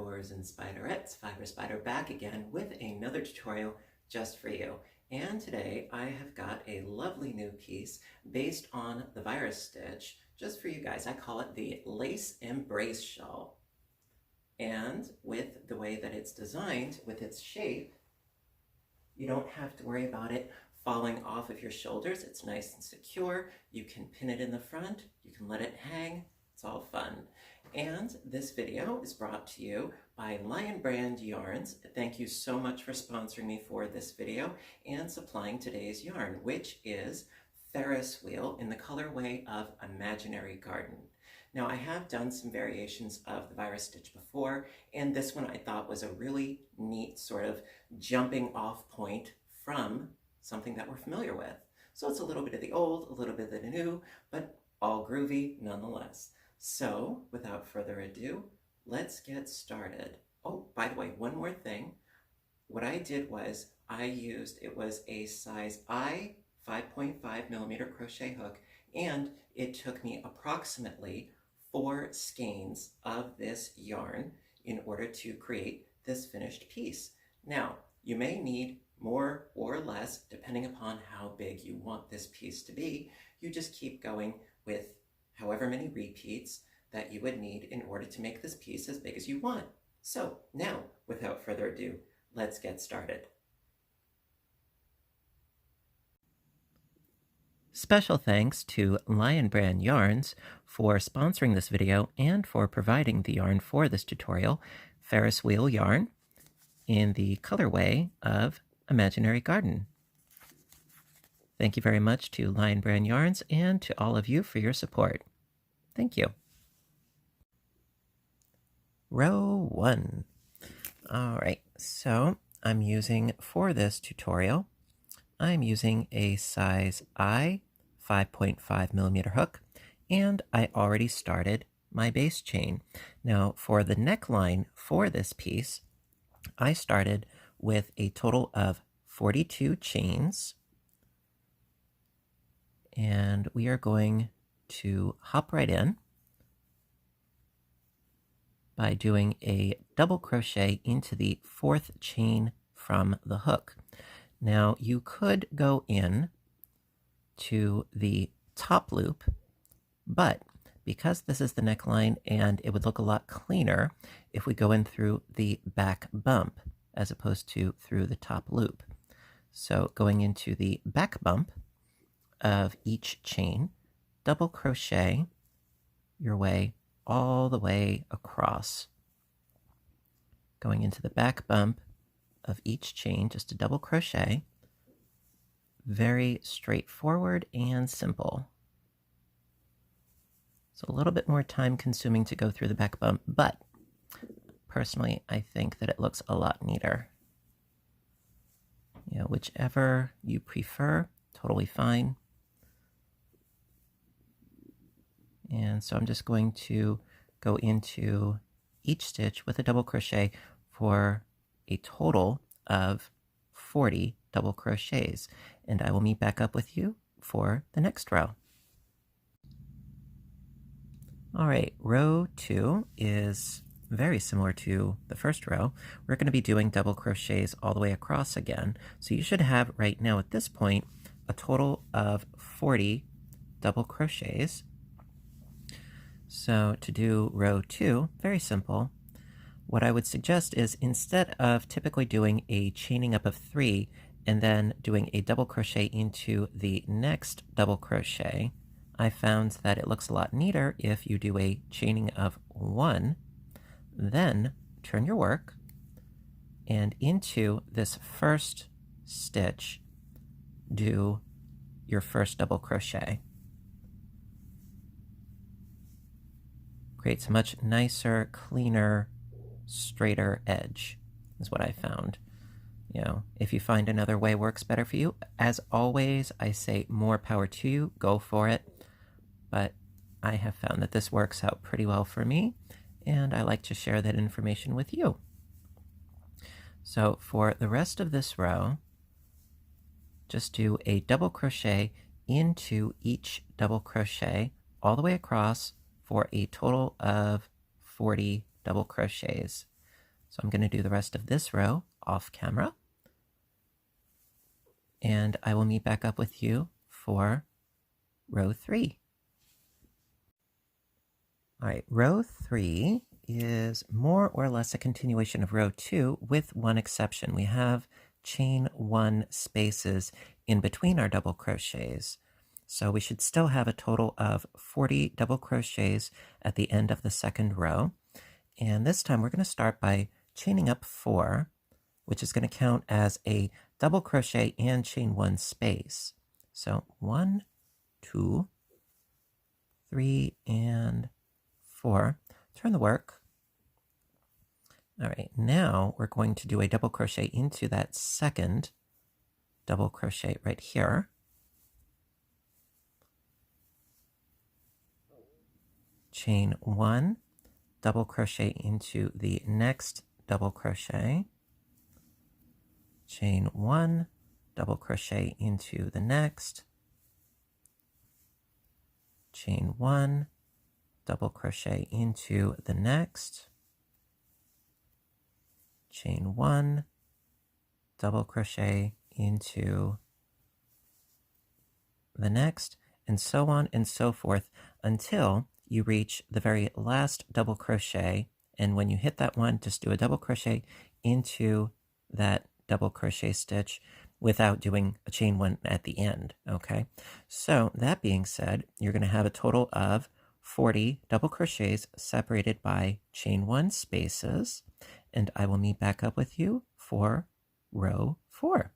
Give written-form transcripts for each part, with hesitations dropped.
Spiders and Spiderettes, Fiber Spider back again with another tutorial just for you. And today I have got a lovely new piece based on the virus stitch just for you guys. I call it the Lace Embrace Shawl. And with the way that it's designed, with its shape, you don't have to worry about it falling off of your shoulders. It's nice and secure. You can pin it in the front. You can let it hang. It's all fun. And this video is brought to you by Lion Brand Yarns. Thank you so much for sponsoring me for this video and supplying today's yarn, which is Ferris Wheel in the colorway of Imaginary Garden. Now, I have done some variations of the virus stitch before, and this one I thought was a really neat sort of jumping off point from something that we're familiar with. So it's a little bit of the old, a little bit of the new, but all groovy nonetheless. So without further ado, let's get started. Oh, by the way, one more thing. What I did was it was a size I 5.5 millimeter crochet hook, and it took me approximately 4 skeins of this yarn in order to create this finished piece. Now, you may need more or less depending upon how big you want this piece to be. You just keep going with however many repeats that you would need in order to make this piece as big as you want. So now, without further ado, let's get started. Special thanks to Lion Brand Yarns for sponsoring this video and for providing the yarn for this tutorial, Ferris Wheel yarn in the colorway of Imaginary Garden. Thank you very much to Lion Brand Yarns and to all of you for your support. Thank you. Row 1. All right, so I'm using, for this tutorial, I'm using a size I 5.5 millimeter hook, and I already started my base chain. Now, for the neckline for this piece, I started with a total of 42 chains, and we are going to hop right in by doing a double crochet into the 4th chain from the hook. Now, you could go in to the top loop, but because this is the neckline and it would look a lot cleaner if we go in through the back bump as opposed to through the top loop. So going into the back bump of each chain, double crochet your way all the way across. Going into the back bump of each chain, just a double crochet. Very straightforward and simple. It's a little bit more time consuming to go through the back bump, but personally I think that it looks a lot neater. You know, whichever you prefer, totally fine. And so I'm just going to go into each stitch with a double crochet for a total of 40 double crochets. And I will meet back up with you for the next row. All right, row 2 is very similar to the first row. We're going to be doing double crochets all the way across again. So you should have right now at this point a total of 40 double crochets. So to do row 2, very simple. What I would suggest is instead of typically doing a chaining up of 3 and then doing a double crochet into the next double crochet, I found that it looks a lot neater if you do a chaining of 1, then turn your work, and into this first stitch, do your first double crochet. Creates a much nicer, cleaner, straighter edge, is what I found. You know, if you find another way works better for you, as always, I say more power to you, go for it. But I have found that this works out pretty well for me, and I like to share that information with you. So for the rest of this row, just do a double crochet into each double crochet all the way across for a total of 40 double crochets. So I'm going to do the rest of this row off camera. And I will meet back up with you for row 3. All right, row 3 is more or less a continuation of row 2 with one exception. We have chain 1 spaces in between our double crochets. So we should still have a total of 40 double crochets at the end of the second row. And this time we're going to start by chaining up 4, which is going to count as a double crochet and chain 1 space. So 1, 2, 3, and 4. Turn the work. All right, now we're going to do a double crochet into that second double crochet right here. Chain 1, double crochet into the next double crochet. Chain 1, double crochet into the next. Chain 1, double crochet into the next. Chain 1, double crochet into the next, and so on and so forth until you reach the very last double crochet. And when you hit that one, just do a double crochet into that double crochet stitch without doing a chain 1 at the end. Okay, so that being said, you're going to have a total of 40 double crochets separated by chain 1 spaces, and I will meet back up with you for row 4.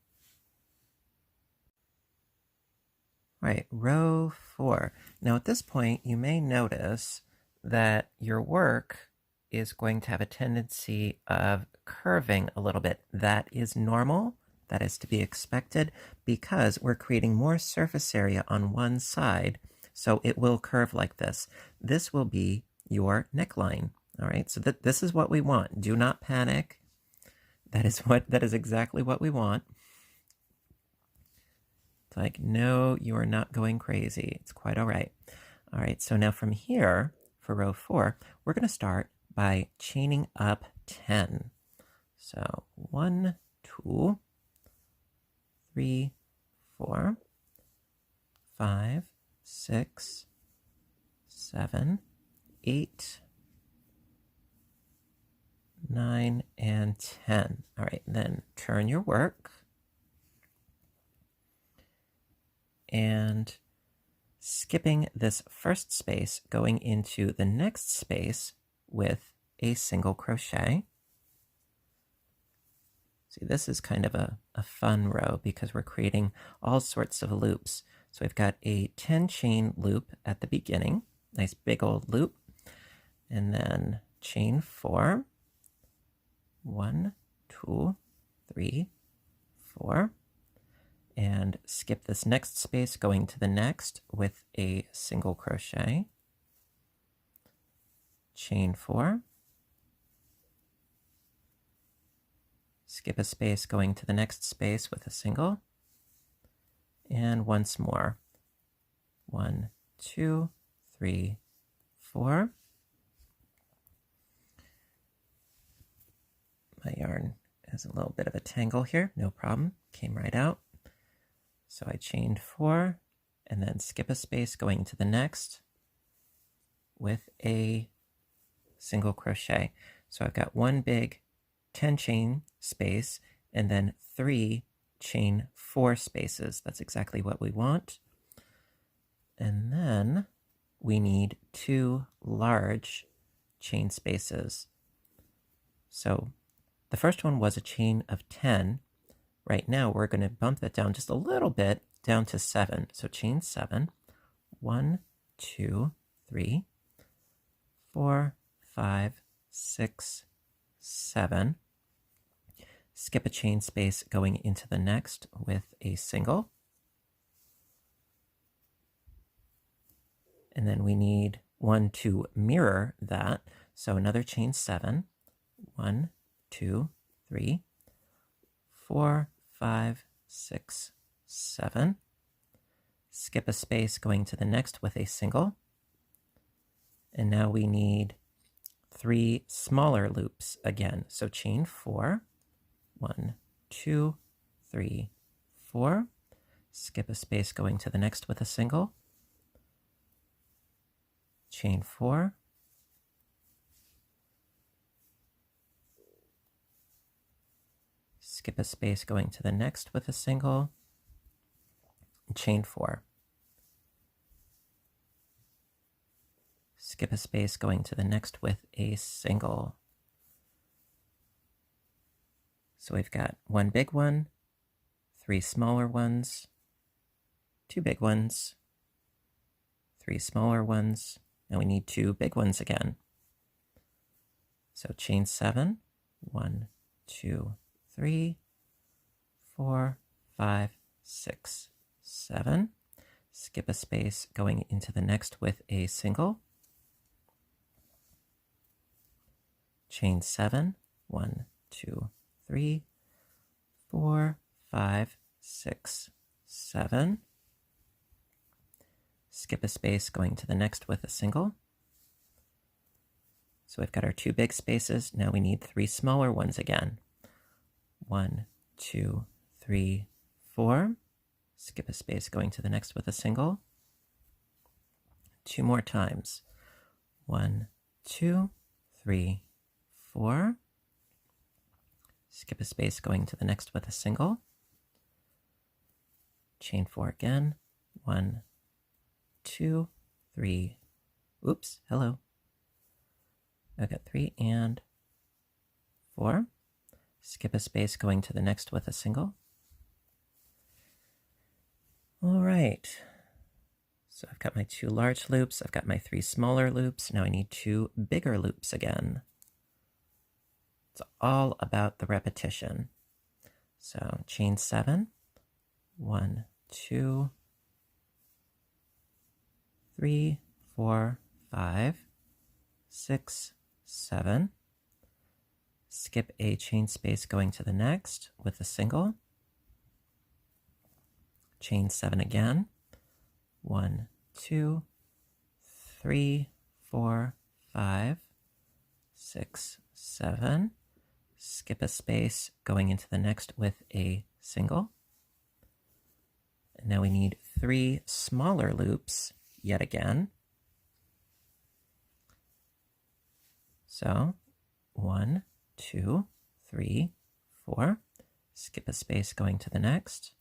All right, row 4. Now at this point, you may notice that your work is going to have a tendency of curving a little bit. That is normal. That is to be expected because we're creating more surface area on one side, so it will curve like this. This will be your neckline. All right, so this is what we want. Do not panic. That is exactly what we want. It's like, no, you are not going crazy. It's quite all right. All right, so now from here, for row 4, we're going to start by chaining up 10. So 1, 2, 3, 4, 5, 6, 7, 8, 9, and 10. All right, then turn your work and skipping this first space, going into the next space with a single crochet. See, this is kind of a fun row because we're creating all sorts of loops. So we've got a 10 chain loop at the beginning, nice big old loop, and then chain 4, 1, 2, 3, 4, and skip this next space going to the next with a single crochet, chain 4, skip a space going to the next space with a single, and once more, 1, 2, 3, 4. My yarn has a little bit of a tangle here, no problem, came right out. So I chained 4 and then skip a space going to the next with a single crochet. So I've got one big 10 chain space and then 3 chain 4 spaces. That's exactly what we want. And then we need 2 large chain spaces. So the first one was a chain of 10. Right now we're going to bump that down just a little bit down to 7. So chain 7, 1, 2, 3, 4, 5, 6, 7. Skip a chain space going into the next with a single. And then we need one to mirror that. So another chain 7, 1, 2, 3, 4, 5, 6, 7. Skip a space going to the next with a single. And now we need 3 smaller loops again. So chain 4, 1, 2, 3, 4. Skip a space going to the next with a single. Chain 4. Skip a space going to the next with a single. Chain 4. Skip a space going to the next with a single. So we've got 1 big one, 3 smaller ones, 2 big ones, 3 smaller ones, and we need 2 big ones again. So chain 7, 1, 2, 3, 4, 5, 6, 7. Skip a space going into the next with a single. Chain 7, 1, 2, 3, 4, 5, 6, 7. Skip a space going to the next with a single. So we've got our 2 big spaces. Now we need 3 smaller ones again. 1, 2, 3, 4. Skip a space going to the next with a single. 2 more times. 1, 2, 3, 4. Skip a space going to the next with a single. Chain 4 again. 1, 2, 3. Oops, hello. I've got 3 and 4. Skip a space going to the next with a single. All right. So I've got my 2 large loops. I've got my 3 smaller loops. Now I need 2 bigger loops again. It's all about the repetition. So chain 7, 1, 2, 3, 4, 5, 6, 7. Skip a chain space going to the next with a single. Chain 7 again. 1, 2, 3, 4, 5, 6, 7. Skip a space going into the next with a single. And now we need 3 smaller loops yet again. So 1, 2, 3, 4. Skip a space going to the next.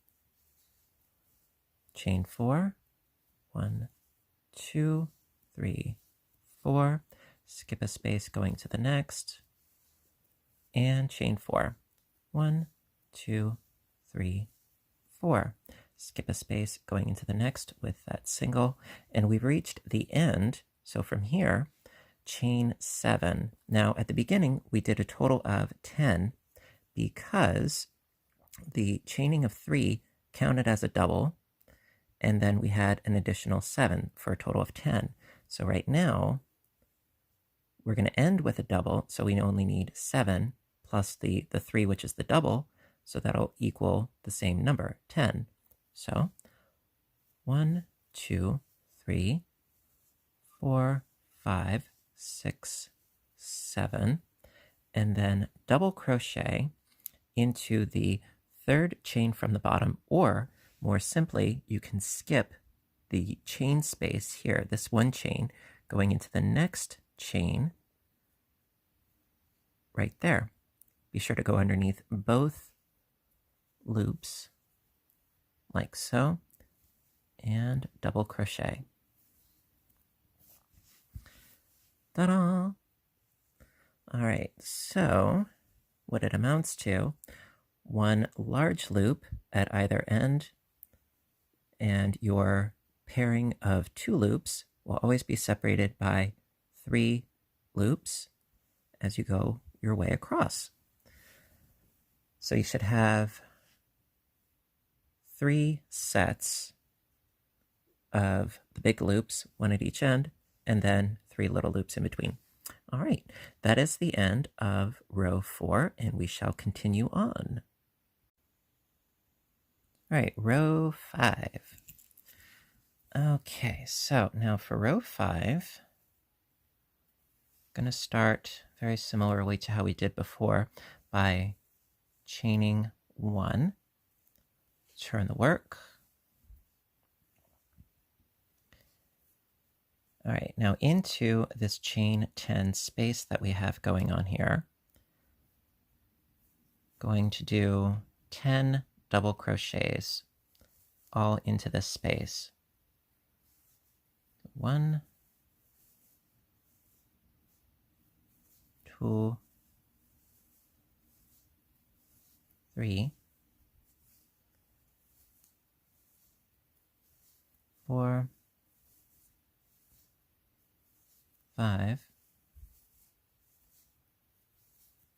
Chain 4. 1, 2, 3, 4. Skip a space going to the next. And chain 4. 1, 2, 3, 4. Skip a space going into the next with that single. And we've reached the end. So from here, chain 7. Now at the beginning, we did a total of 10 because the chaining of 3 counted as a double. And then we had an additional 7 for a total of 10. So right now, we're going to end with a double. So we only need 7 plus the 3, which is the double. So that'll equal the same number, 10. So 1, 2, 3, 4, 5, 6, 7. And then double crochet into the 3rd chain from the bottom, or more simply, you can skip the chain space here, this 1 chain, going into the next chain right there. Be sure to go underneath both loops like so, and double crochet. Ta-da! All right, so what it amounts to, 1 large loop at either end, and your pairing of 2 loops will always be separated by 3 loops as you go your way across. So you should have 3 sets of the big loops, 1 at each end, and then 3 little loops in between. All right, that is the end of row 4, and we shall continue on. All right, row 5. Okay, so now for row 5, going to start very similarly to how we did before by chaining 1, turn the work. All right, now into this chain 10 space that we have going on here, going to do 10 double crochets all into this space. 1, 2, 3, 4, 5,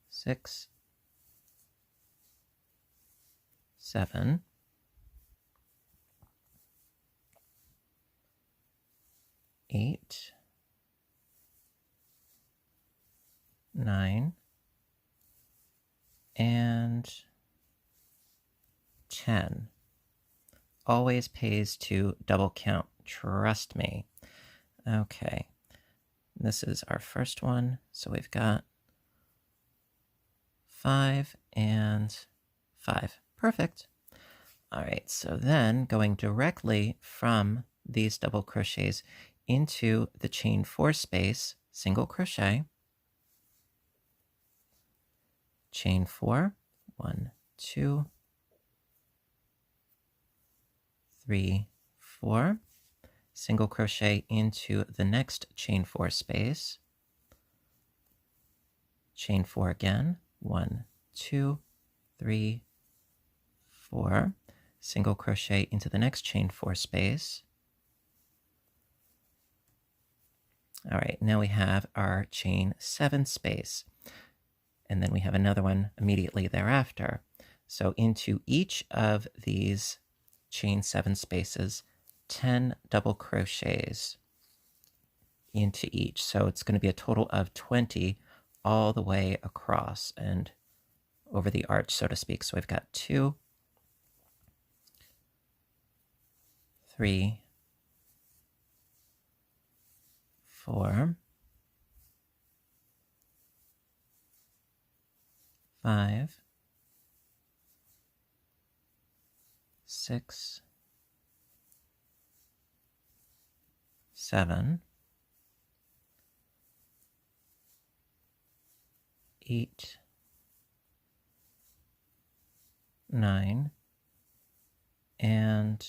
6, 7, 8, 9, and 10. Always pays to double count, trust me. Okay, this is our first one, so we've got 5 and 5. Perfect. All right, so then going directly from these double crochets into the chain 4 space, single crochet, chain 4, 1, 2, 3, 4, single crochet into the next chain 4 space, chain 4 again, 1, 2, 3, 4, single crochet into the next chain 4 space. All right, now we have our chain 7 space, and then we have another one immediately thereafter. So into each of these chain 7 spaces, 10 double crochets into each. So it's going to be a total of 20 all the way across and over the arch, so to speak. So we've got 2, 3, 4, 5, 6, 7, 8, 9, and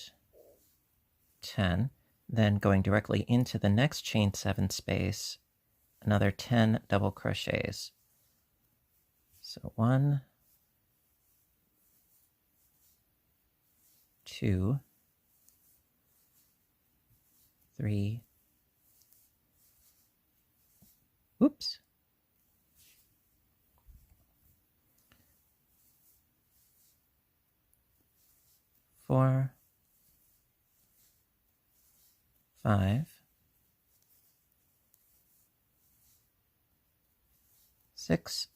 10. Then going directly into the next chain 7 space, another 10 double crochets. So 1, 2, 3, oops, 4, 5, 6,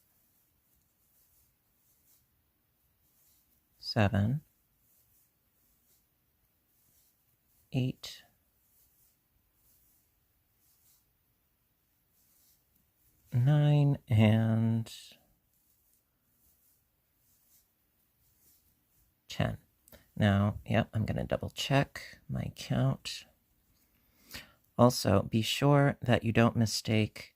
7, 8, 9, and 10. Now, yep, I'm going to double check my count. Also, be sure that you don't mistake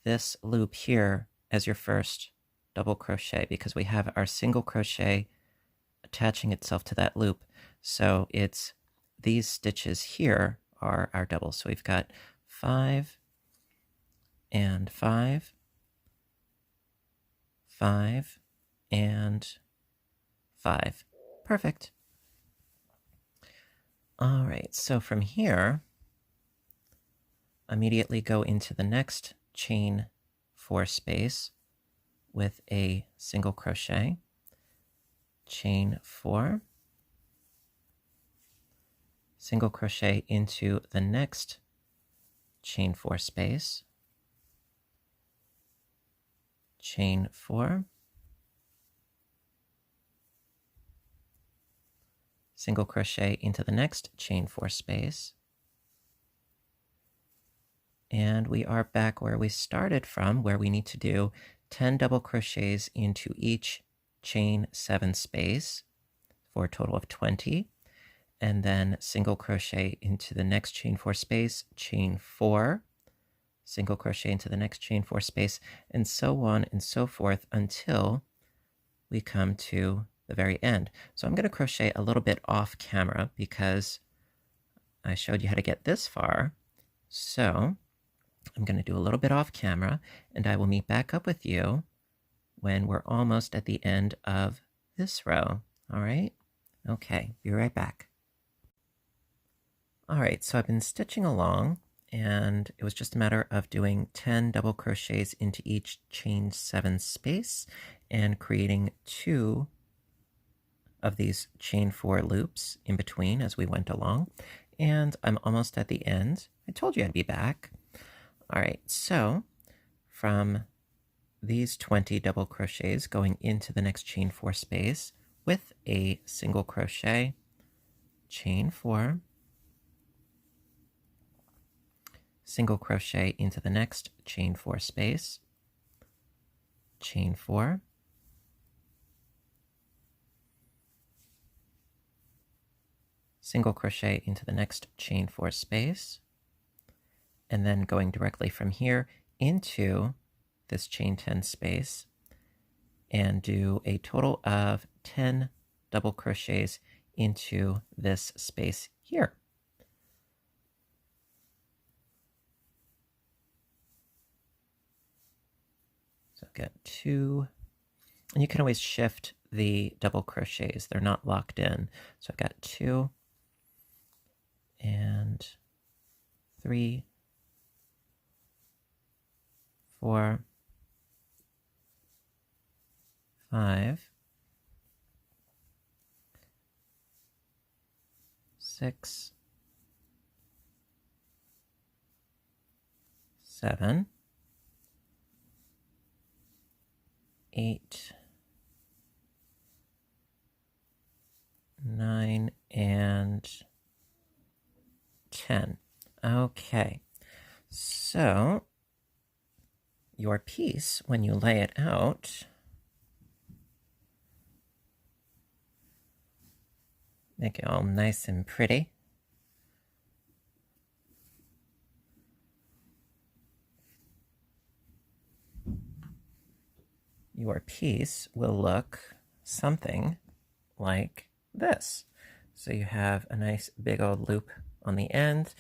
this loop here as your first double crochet, because we have our single crochet attaching itself to that loop. So it's these stitches here are our doubles. So we've got 5 and 5, 5 and 5. Perfect. All right, so from here, immediately go into the next chain 4 space with a single crochet, chain 4, single crochet into the next chain 4 space, chain 4, single crochet into the next chain 4 space, And we are back where we started from, where we need to do 10 double crochets into each chain 7 space for a total of 20, and then single crochet into the next chain 4 space, chain 4, single crochet into the next chain 4 space, and so on and so forth until we come to the very end. So I'm going to crochet a little bit off camera because I showed you how to get this far. So I'm going to do a little bit off camera, and I will meet back up with you when we're almost at the end of this row. All right? Okay, be right back. All right, so I've been stitching along, and it was just a matter of doing 10 double crochets into each chain 7 space and creating 2 of these chain 4 loops in between as we went along. And I'm almost at the end. I told you I'd be back. All right, so from these 20 double crochets going into the next chain 4 space with a single crochet, chain 4, single crochet into the next chain 4 space, chain 4, single crochet into the next chain 4 space, and then going directly from here into this chain 10 space and do a total of 10 double crochets into this space here. So I've got 2, and you can always shift the double crochets. They're not locked in. So I've got 2 and 3, 4, 5, 6, 7, 8, 9, and 10. Okay, so your piece, when you lay it out, make it all nice and pretty. Your piece will look something like this. So you have a nice big old loop on the end,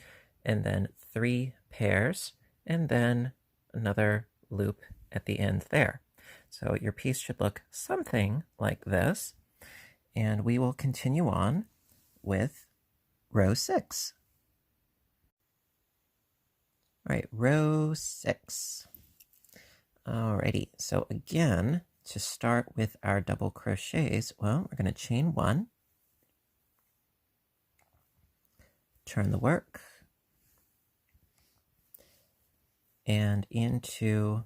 and then 3 pairs, and then another loop at the end there. So your piece should look something like this, and we will continue on with row 6. All right, row 6. Alrighty, so again, to start with our double crochets, well, we're going to chain 1, turn the work, and into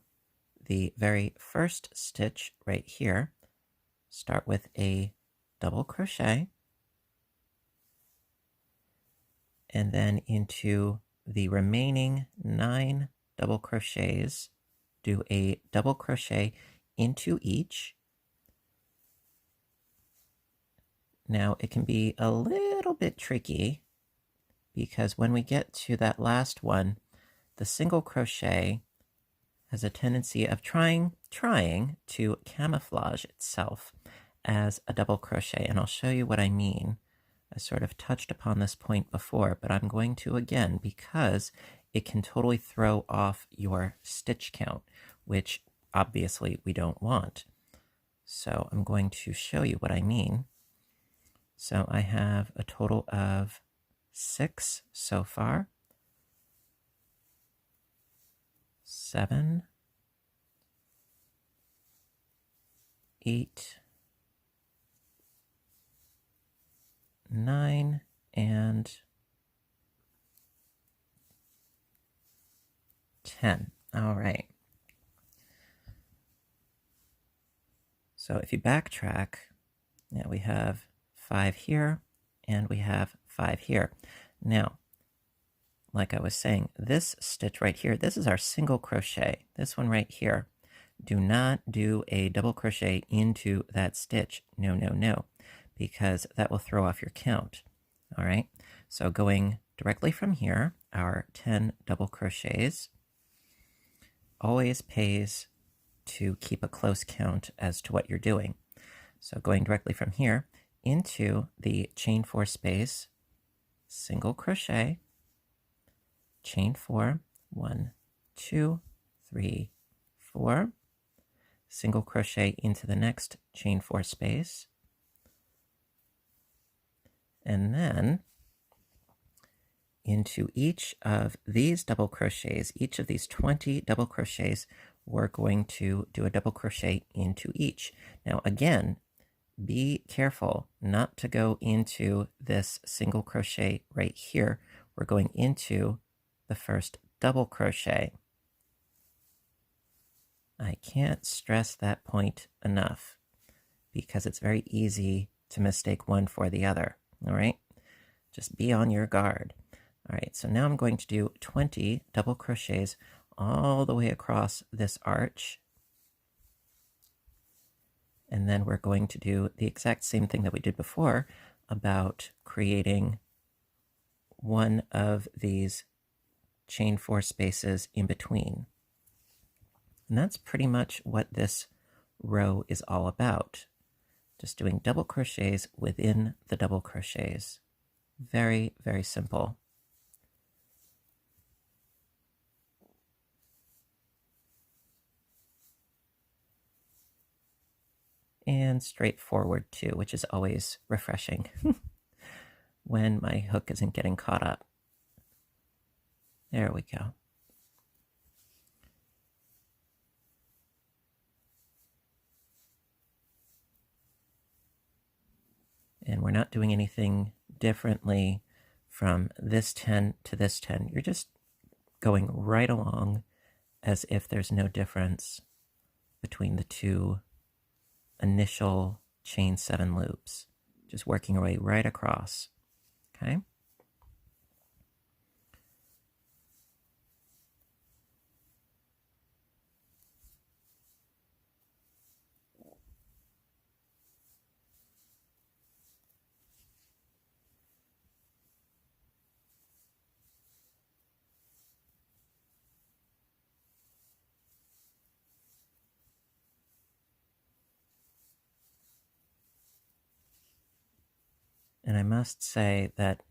the very first stitch right here, start with a double crochet, and then into the remaining 9 double crochets, do a double crochet into each. Now it can be a little bit tricky because when we get to that last one, the single crochet has a tendency of trying to camouflage itself as a double crochet, and I'll show you what I mean. I sort of touched upon this point before, but I'm going to again because it can totally throw off your stitch count, which obviously we don't want. So I'm going to show you what I mean. So I have a total of 6 so far. 7, 8, 9, and 10. All right. So if you backtrack, now we have 5 here, and we have 5 here. Now, like I was saying, this stitch right here, this is our single crochet. This one right here. Do not do a double crochet into that stitch. No, no, no, because that will throw off your count. All right, so going directly from here, our 10 double crochets. Always pays to keep a close count as to what you're doing. So going directly from here into the chain 4 space, single crochet, chain 4, 1, 2, 3, 4, single crochet into the next chain 4 space, and then into each of these double crochets, each of these 20 double crochets, we're going to do a double crochet into each. Now again, be careful not to go into this single crochet right here. We're going into the first double crochet. I can't stress that point enough because it's very easy to mistake one for the other. All right, just be on your guard. All right, so now I'm going to do 20 double crochets all the way across this arch. And then we're going to do the exact same thing that we did before about creating one of these chain 4 spaces in between. And that's pretty much what this row is all about. Just doing double crochets within the double crochets. Very, very simple. And straightforward too, which is always refreshing when my hook isn't getting caught up. There we go. And we're not doing anything differently from this 10 to this 10. You're just going right along as if there's no difference between the two initial chain 7 loops, just working our way right across. Okay. And I must say that,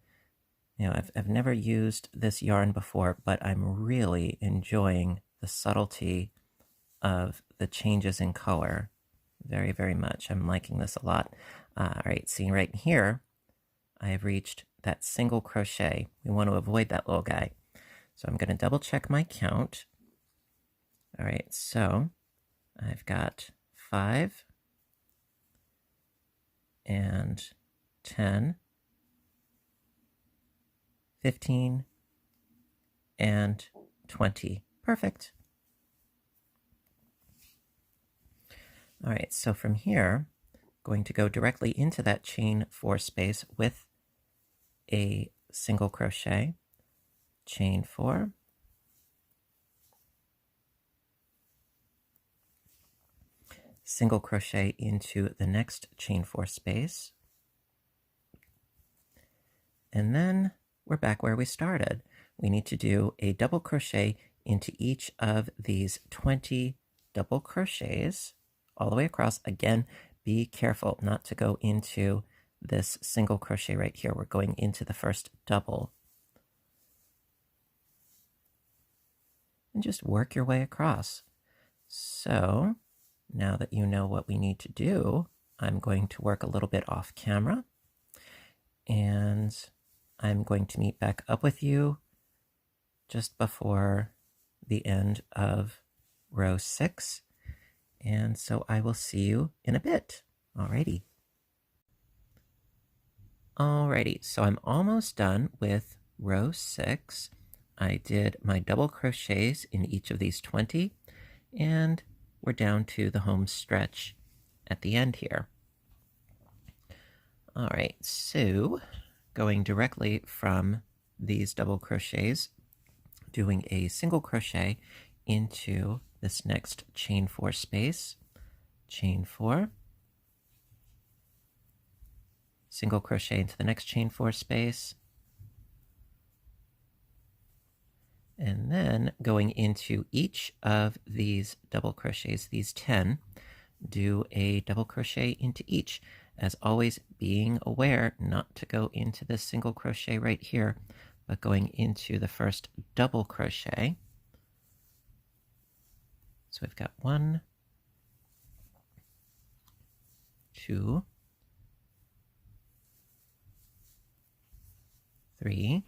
you know, I've never used this yarn before, but I'm really enjoying the subtlety of the changes in color very, very much. I'm liking this a lot. All right, see right here, I have reached that single crochet. We want to avoid that little guy. So I'm going to double check my count. All right, so I've got 5 and 10, 15, and 20. Perfect. All right, so from here, going to go directly into that chain 4 space with a single crochet, chain 4, single crochet into the next chain 4 space, and then we're back where we started. We need to do a double crochet into each of these 20 double crochets all the way across. Again, be careful not to go into this single crochet right here. We're going into the first double. And just work your way across. So now that you know what we need to do, I'm going to work a little bit off camera, and I'm going to meet back up with you just before the end of row 6. And so I will see you in a bit. Alrighty. Alrighty, so I'm almost done with row 6. I did my double crochets in each of these 20, and we're down to the home stretch at the end here. Alright, so going directly from these double crochets, doing a single crochet into this next chain 4 space, chain 4, single crochet into the next chain 4 space, and then going into each of these double crochets, these 10, do a double crochet into each. As always, being aware not to go into this single crochet right here, but going into the first double crochet. So we've got 1, 2, 3,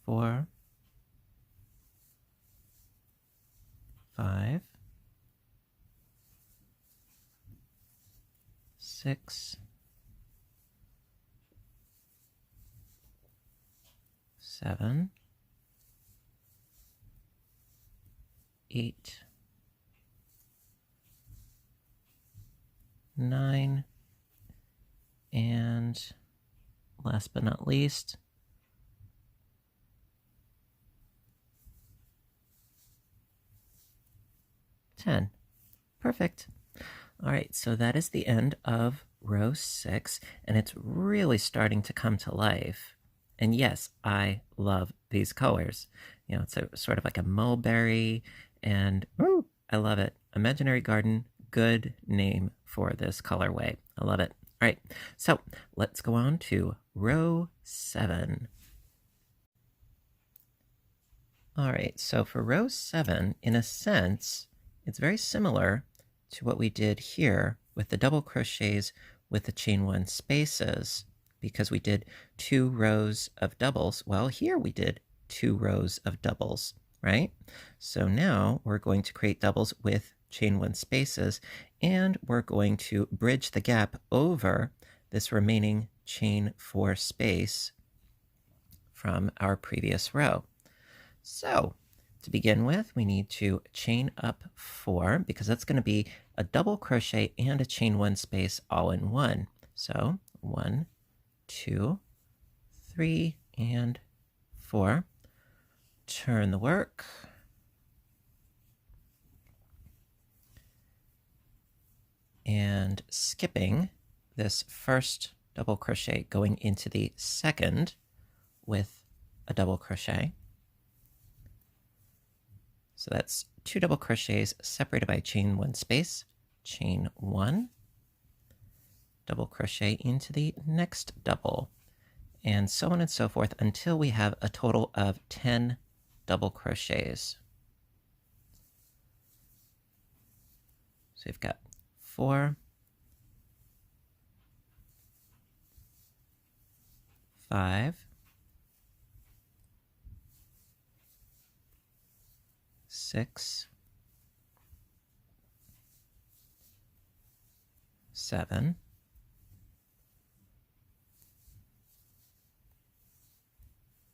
4, 5, 6, 7, 8, 9, and last but not least, 10. Perfect. All right, so that is the end of row 6, and it's really starting to come to life. And yes, I love these colors. You know, it's sort of like a mulberry, and ooh, I love it. Imaginary Garden, good name for this colorway. I love it. All right, so let's go on to row 7. All right, so for row 7, in a sense, it's very similar to what we did here with the double crochets with the chain 1 spaces, because we did 2 rows of doubles. Well, here we did 2 rows of doubles, right? So now we're going to create doubles with chain 1 spaces, and we're going to bridge the gap over this remaining chain 4 space from our previous row. So to begin with, we need to chain up 4, because that's going to be a double crochet and a chain 1 space all in one. So 1, 2, 3, and 4. Turn the work. And skipping this first double crochet, going into the second with a double crochet. So that's 2 double crochets separated by chain 1 space, chain 1, double crochet into the next double, and so on and so forth until we have a total of 10 double crochets. So we've got 4, 5, 6, 7,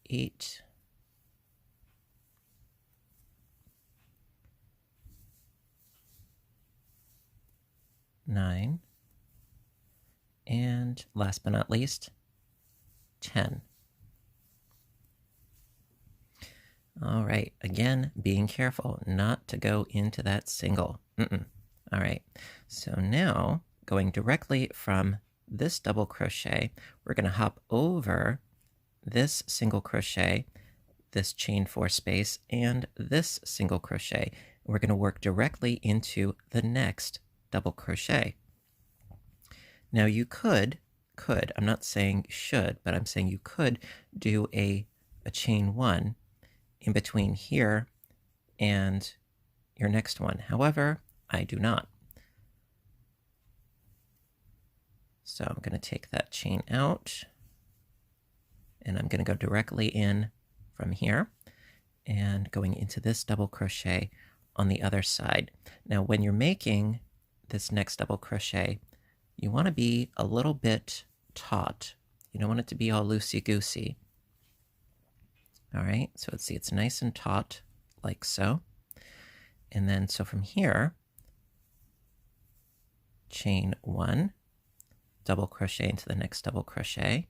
8, 9, and last but not least, 10. All right, again, being careful not to go into that single. All right, so now going directly from this double crochet, we're going to hop over this single crochet, this chain 4 space, and this single crochet. We're going to work directly into the next double crochet. Now you could, I'm not saying should, but I'm saying you could do a chain 1 in between here and your next one. However, I do not. So I'm going to take that chain out, and I'm going to go directly in from here and going into this double crochet on the other side. Now, when you're making this next double crochet, you want to be a little bit taut. You don't want it to be all loosey-goosey. All right, so let's see, it's nice and taut, like so. And then, so from here, chain 1, double crochet into the next double crochet,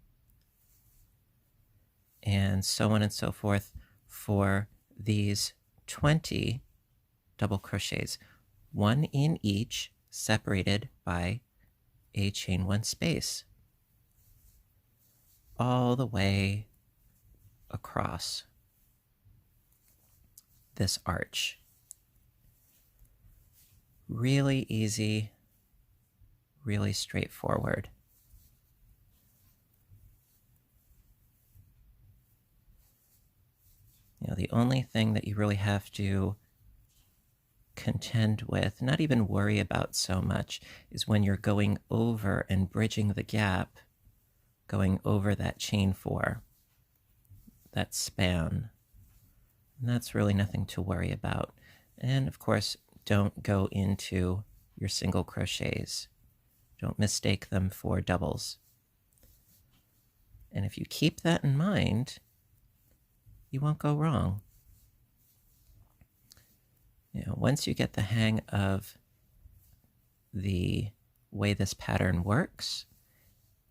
and so on and so forth for these 20 double crochets, one in each, separated by a chain one space, all the way across this arch. Really easy, really straightforward. You know, the only thing that you really have to contend with, not even worry about so much, is when you're going over and bridging the gap, going over that chain 4, that span. And that's really nothing to worry about. And of course, don't go into your single crochets. Don't mistake them for doubles. And if you keep that in mind, you won't go wrong. You know, once you get the hang of the way this pattern works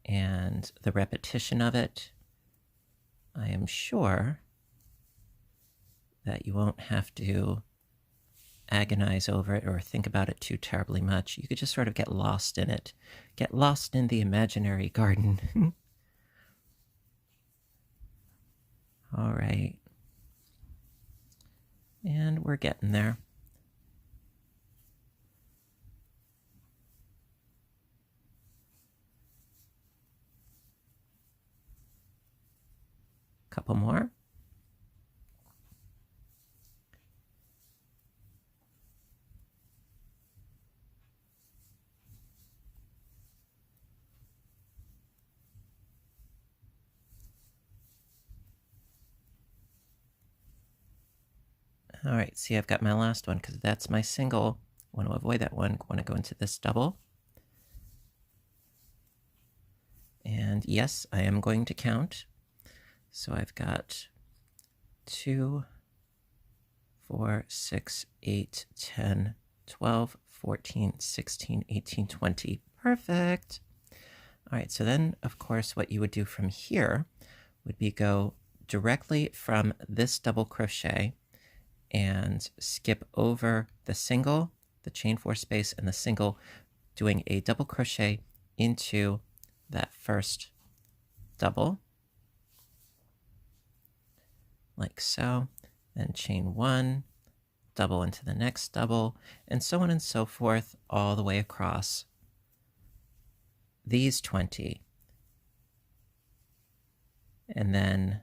and the repetition of it, I am sure that you won't have to agonize over it or think about it too terribly much. You could just sort of get lost in it. Get lost in the imaginary garden. All right. And we're getting there. Couple more. All right, see, I've got my last one because that's my single. I want to avoid that one. I want to go into this double. And yes, I am going to count. So I've got 2, 4, 6, 8, 10, 12, 14, 16, 18, 20. Perfect. All right, so then, of course, what you would do from here would be go directly from this double crochet and skip over the single, the chain 4 space, and the single, doing a double crochet into that first double, like so, then chain 1, double into the next double, and so on and so forth all the way across these 20. And then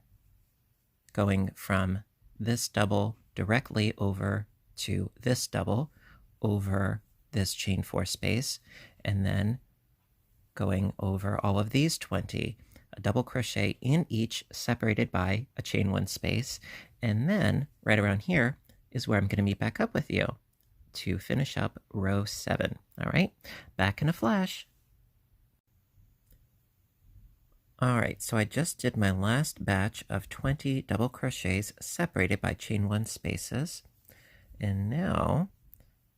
going from this double directly over to this double over this chain 4 space, and then going over all of these 20, a double crochet in each separated by a chain 1 space, and then right around here is where I'm going to meet back up with you to finish up row 7. All right, back in a flash. All right, so I just did my last batch of 20 double crochets separated by chain 1 spaces, and now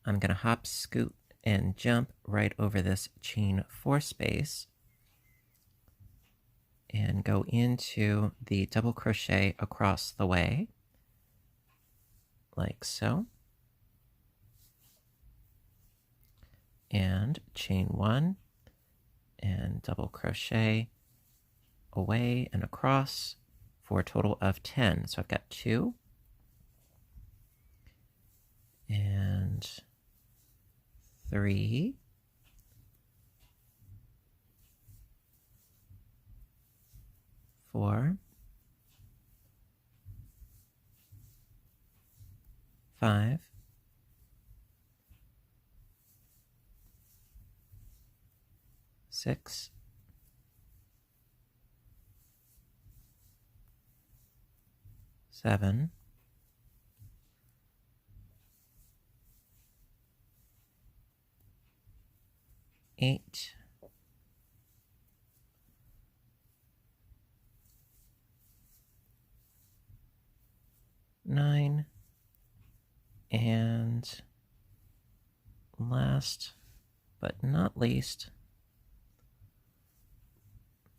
I'm going to hop, scoot, and jump right over this chain 4 space and go into the double crochet across the way, like so, and chain 1 and double crochet away and across for a total of 10. So I've got 2 and 3 4 5 6 7 8 9 and last but not least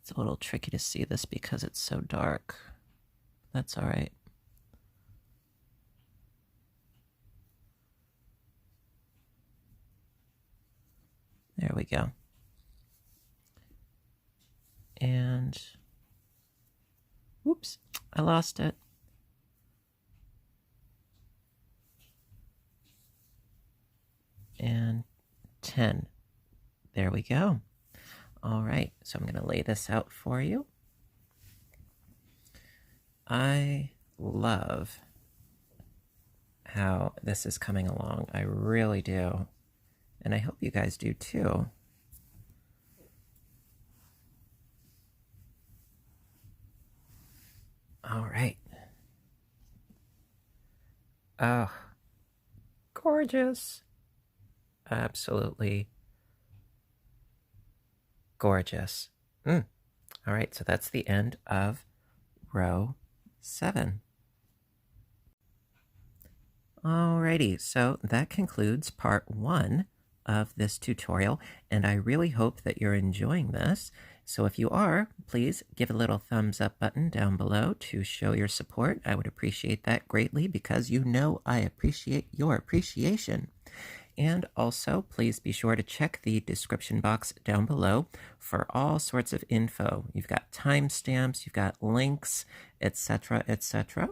It's a little tricky to see this because it's so dark. That's all right. There we go. And, whoops, I lost it. And 10. There we go. All right, so I'm going to lay this out for you. I love how this is coming along. I really do. And I hope you guys do too. All right. Oh, gorgeous. Absolutely gorgeous. All right, so that's the end of row 7. Alrighty, so that concludes part 1 of this tutorial, and I really hope that you're enjoying this. So if you are, please give a little thumbs up button down below to show your support. I would appreciate that greatly because you know I appreciate your appreciation. And also, please be sure to check the description box down below for all sorts of info. You've got timestamps, you've got links, etc., etc.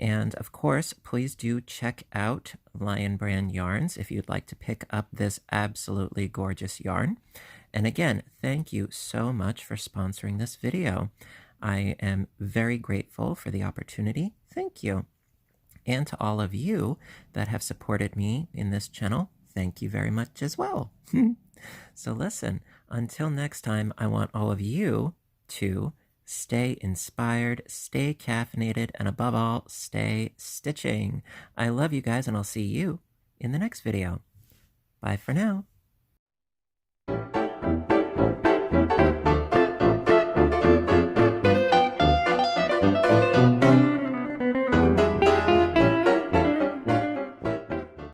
And of course, please do check out Lion Brand Yarns if you'd like to pick up this absolutely gorgeous yarn. And again, thank you so much for sponsoring this video. I am very grateful for the opportunity. Thank you. And to all of you that have supported me in this channel, thank you very much as well. So listen, until next time, I want all of you to stay inspired, stay caffeinated, and above all, stay stitching. I love you guys, and I'll see you in the next video. Bye for now.